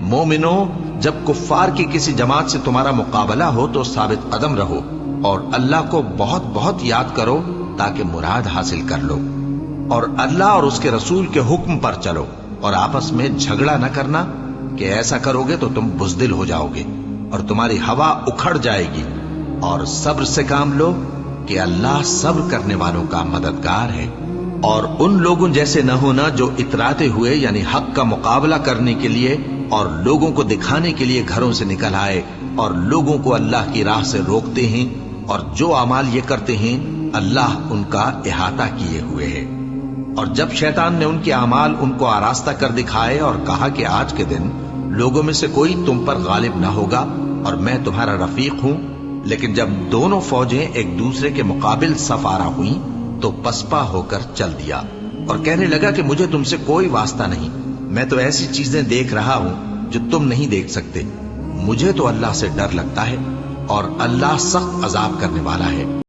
مومنو، جب کفار کی کسی جماعت سے تمہارا مقابلہ ہو تو ثابت قدم رہو اور اللہ کو بہت بہت یاد کرو تاکہ مراد حاصل کر لو، اور اللہ اور اس کے رسول کے حکم پر چلو، اور آپس میں جھگڑا نہ کرنا کہ ایسا کرو گے تو تم بزدل ہو جاؤ گے اور تمہاری ہوا اکھڑ جائے گی، اور صبر سے کام لو کہ اللہ صبر کرنے والوں کا مددگار ہے۔ اور ان لوگوں جیسے نہ ہونا جو اتراتے ہوئے یعنی حق کا مقابلہ کرنے کے لیے اور لوگوں کو دکھانے کے لیے گھروں سے نکل آئے اور لوگوں کو اللہ کی راہ سے روکتے ہیں، اور جو اعمال یہ کرتے ہیں اللہ ان کا احاطہ کیے ہوئے ہے۔ اور جب شیطان نے ان کے اعمال ان کو آراستہ کر دکھائے اور کہا کہ آج کے دن لوگوں میں سے کوئی تم پر غالب نہ ہوگا اور میں تمہارا رفیق ہوں، لیکن جب دونوں فوجیں ایک دوسرے کے مقابل صف آرا ہوئیں تو پسپا ہو کر چل دیا اور کہنے لگا کہ مجھے تم سے کوئی واسطہ نہیں، میں تو ایسی چیزیں دیکھ رہا ہوں جو تم نہیں دیکھ سکتے، مجھے تو اللہ سے ڈر لگتا ہے اور اللہ سخت عذاب کرنے والا ہے۔